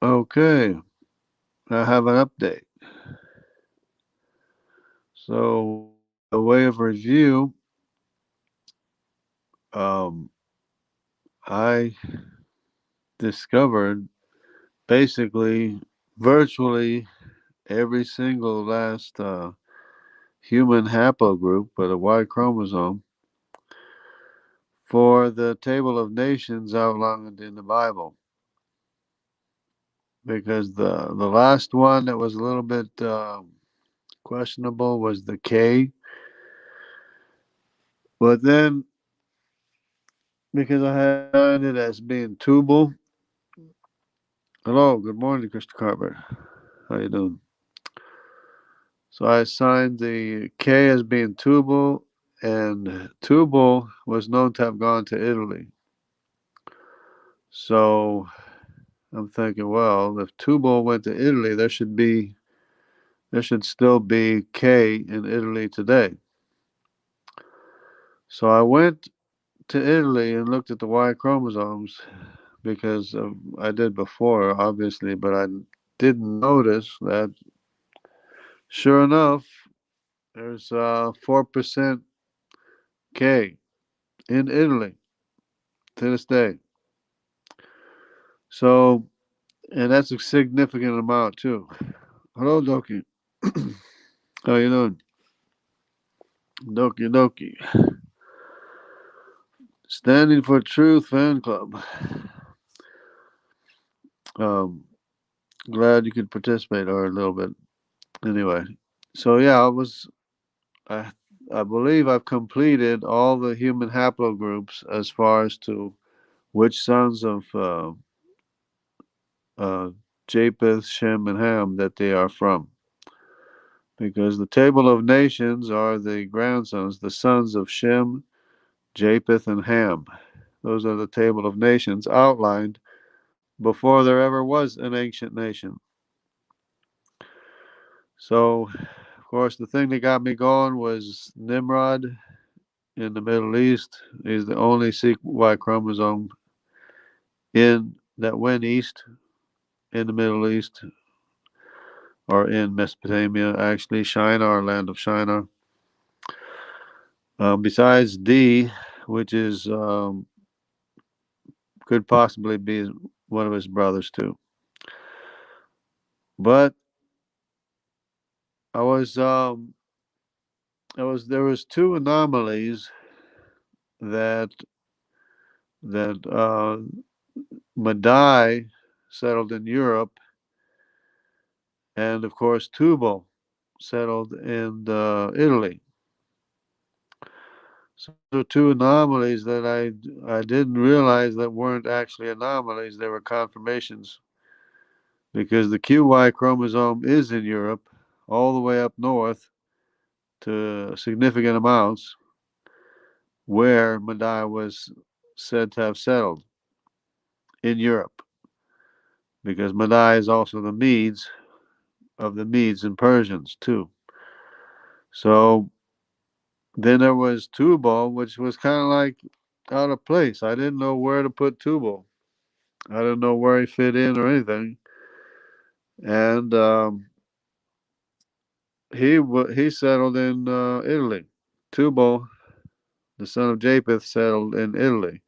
Okay, I have an update. So, by way of review, um, I discovered basically virtually every single last human haplogroup with a Y chromosome for the table of nations outlined in the Bible. Because the last one that was a little bit questionable was the K, but then because I had signed it as being tubal. Hello, good morning, Mr. Carver. How you doing? So I assigned the K as being Tubal, and Tubal was known to have gone to Italy. So I'm thinking, well, if Tubal went to Italy, there should still be K in Italy today. So I went to Italy and looked at the Y chromosomes because I did before, obviously, but I didn't notice that. Sure enough, there's 4% K in Italy to this day. So, and that's a significant amount too. Hello, Doki. How you doing? Doki Doki. Standing for Truth fan club. Um, glad you could participate or a little bit. Anyway, so yeah, I I believe I've completed all the human haplogroups as far as to which sons of uh, Japheth, Shem, and Ham that they are from. Because the table of nations are the grandsons, the sons of Shem, Japheth, and Ham. Those are the table of nations outlined before there ever was an ancient nation. So, of course, the thing that got me going was Nimrod in the Middle East. He's the only Y chromosome in that went east in the Middle East or in Mesopotamia, actually, Shinar, land of Shinar. Besides D, which is could possibly be one of his brothers too. But I was there was two anomalies that that Madai settled in Europe, and of course Tubal settled in Italy. So those are two anomalies that I didn't realize that weren't actually anomalies; they were confirmations because the QY chromosome is in Europe, all the way up north to significant amounts, where Madai was said to have settled in Europe, because Madai is also the Medes of the Medes and Persians too. So then there was Tubal, which was kind of like out of place. I didn't know where to put Tubal. I didn't know where he fit in or anything. And he settled in Italy. Tubal, the son of Japheth, settled in Italy.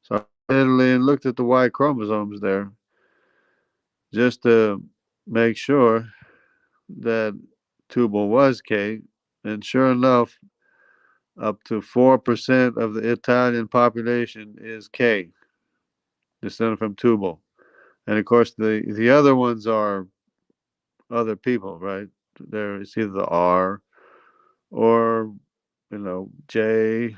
So I went to Italy and looked at the Y chromosomes there just to make sure that Tubal was K. And sure enough, up to 4% of the Italian population is K, descended from Tubal. And of course, the other ones are other people, right? There it's either the R or J.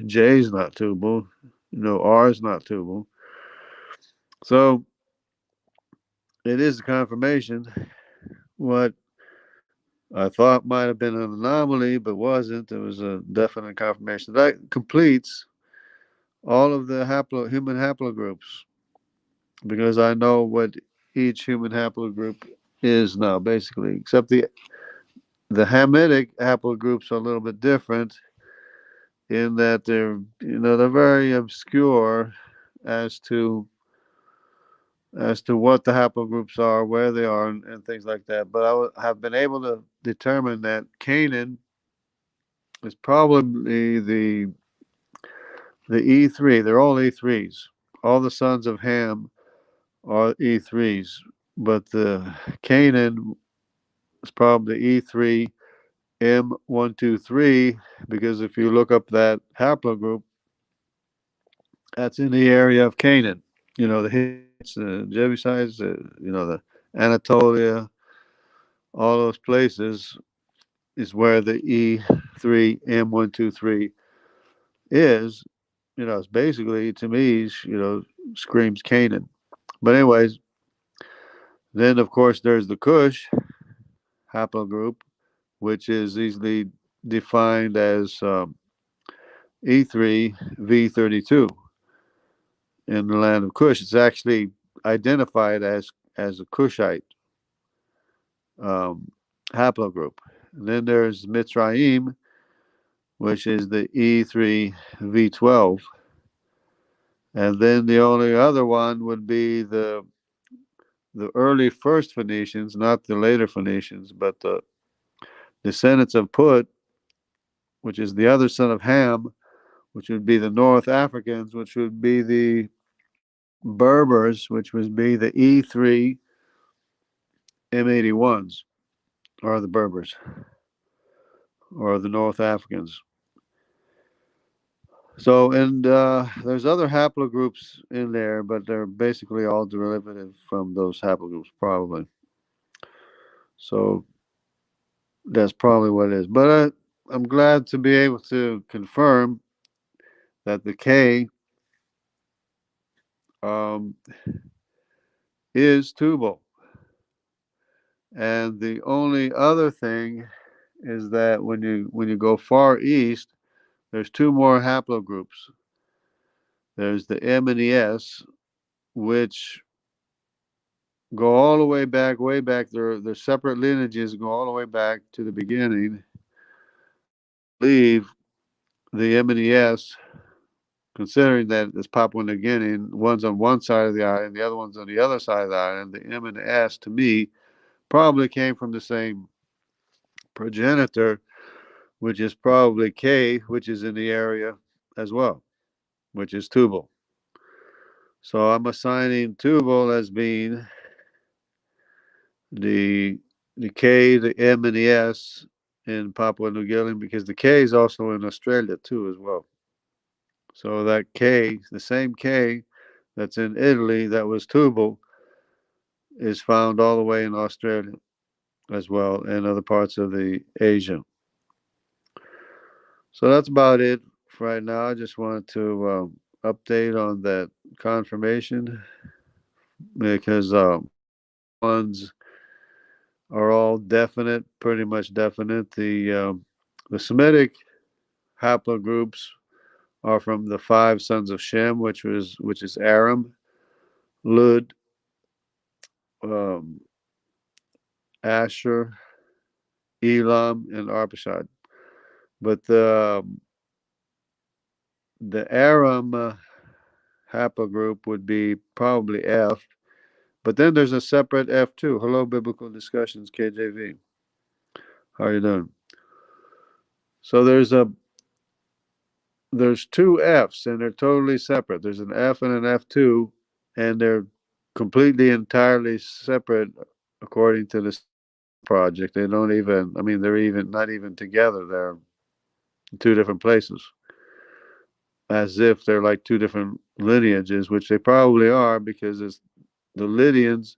J is not Tubal. R is not Tubal. So it is a confirmation. What I thought might have been an anomaly, but wasn't. It was a definite confirmation. That completes all of the human haplogroups because I know what each human haplogroup is now, basically. Except the Hamitic haplogroups are a little bit different in that they're very obscure as to as to what the haplogroups are, where they are, and things like that. But have been able to determine that Canaan is probably the E3. They're all E3s. All the sons of Ham are E3s, but the Canaan is probably E3 M123, because if you look up that haplogroup, that's in the area of Canaan. You know, the Hittites, the Jebusites, the Anatolia, all those places is where the E3 M123 is. You know, it's basically, to me, screams Canaan. But anyways, then of course there's the Kush haplogroup, which is easily defined as E3V32 in the land of Kush. It's actually identified as a Kushite um, haplogroup. And then there's Mitzrayim, which is the E3V12. And then the only other one would be the early first Phoenicians, not the later Phoenicians, but the descendants of Put, which is the other son of Ham, which would be the North Africans, which would be the Berbers, which would be the E3 M81s, or the Berbers, or the North Africans. So, and there's other haplogroups in there, but they're basically all derivative from those haplogroups, probably. So that's probably what it is. But I'm glad to be able to confirm that the K um, is tubal. And the only other thing is that when you go far east, there's two more haplogroups. There's the M and the S, which go all the way back, way back. Their separate lineages go all the way back to the beginning. I believe the M and the S, considering that it's Papua New Guinea, one's on one side of the island, the other one's on the other side of the island. The M and the S, to me, probably came from the same progenitor, which is probably K, which is in the area as well, which is Tubal. So I'm assigning Tubal as being the the K, the M, and the S in Papua New Guinea, because the K is also in Australia too as well. So that K, the same K that's in Italy that was Tubal, is found all the way in Australia as well and other parts of the Asia. So that's about it for right now. I just wanted to update on that confirmation, because ones are all definite, pretty much definite. The Semitic haplogroups are from the five sons of Shem, which is Aram, Lud, um, Asher, Elam, and Arpachshad. But the Aram haplogroup would be probably F. But then there's a separate F2. Hello, Biblical Discussions, KJV. How are you doing? So there's two Fs, and they're totally separate. There's an F and an F2, and they're completely entirely separate according to the project. They don't even, I mean, they're even not even together. They're in two different places, as if they're like two different lineages, which they probably are, because the Lydians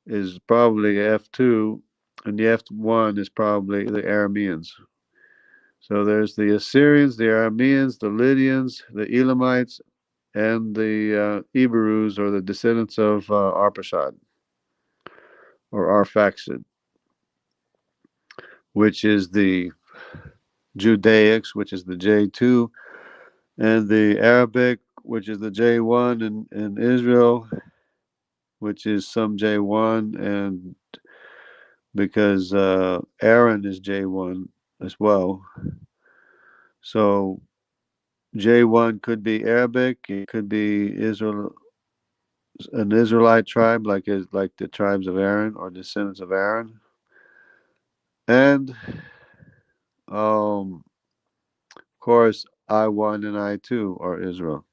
is probably F2, and the F1 is probably the Arameans. So there's the Assyrians, the Arameans, the Lydians, the Elamites, and the Iberus, or the descendants of Arpachshad, or Arphaxad, which is the Judaics, which is the J2, and the Arabic, which is the J1, and Israel, which is some J1, and because Aaron is J1 as well. So J1 could be Arabic, it could be Israel, an Israelite tribe, like the tribes of Aaron or descendants of Aaron, and of course I1 and I2 are Israel,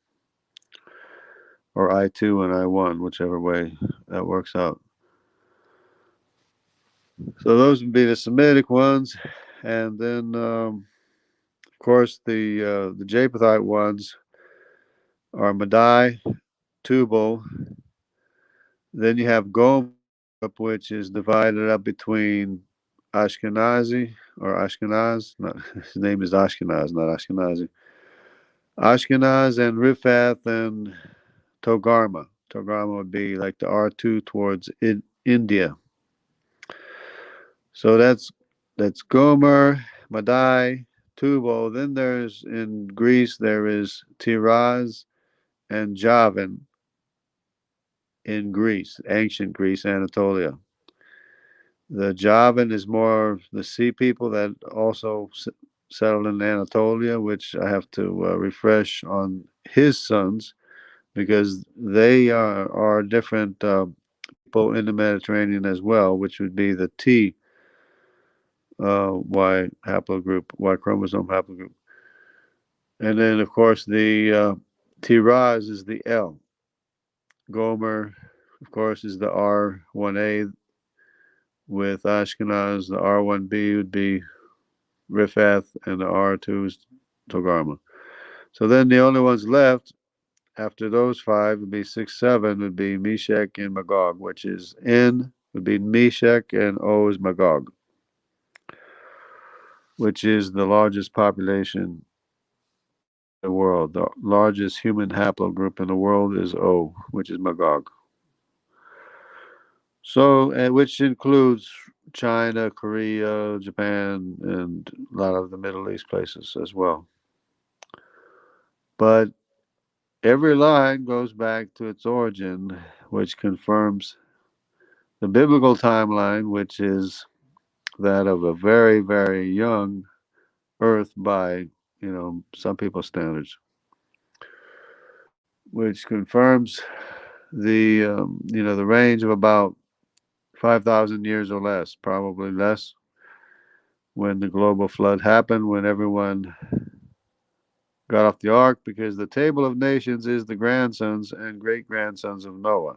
or I2 and I1, whichever way that works out. So those would be the Semitic ones, and then of course the Japhethite ones are Madai, Tubal. Then you have Gomer in Europe, which is divided up between Ashkenazi or Ashkenaz. Not, his name is Ashkenaz, not Ashkenazi. Ashkenaz and Riphath and Togarma. Togarma would be like the R2 towards India. So that's Gomer, Madai, Tubal. Then there's in Greece there is Tiraz and Javan in Greece, ancient Greece, Anatolia. The Javan is more the sea people that also settled in Anatolia, which I have to refresh on his sons because they are different people in the Mediterranean as well, which would be the T Y haplogroup, Y chromosome haplogroup. And then, of course, the Tiraz is the L. Gomer, of course, is the R1A with Ashkenaz. The R1B would be Riphath, and the R2 is Togarma. So then the only ones left after those five would be 6, 7 would be Meshach and Magog, which is N would be Meshach and O is Magog, which is the largest population in the world. The largest human haplogroup in the world is O, which is Magog. So, which includes China, Korea, Japan, and a lot of the Middle East places as well. But every line goes back to its origin, which confirms the biblical timeline, which is that of a very, very young Earth by, some people's standards, which confirms the range of about 5,000 years or less, probably less, when the global flood happened, when everyone got off the ark, because the table of nations is the grandsons and great grandsons of Noah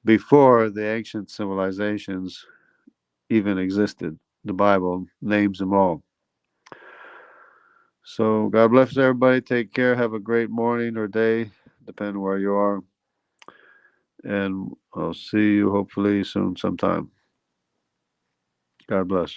before the ancient civilizations even existed. The Bible names them all. So God bless everybody. Take care. Have a great morning or day, depending where you are. And I'll see you hopefully soon sometime. God bless.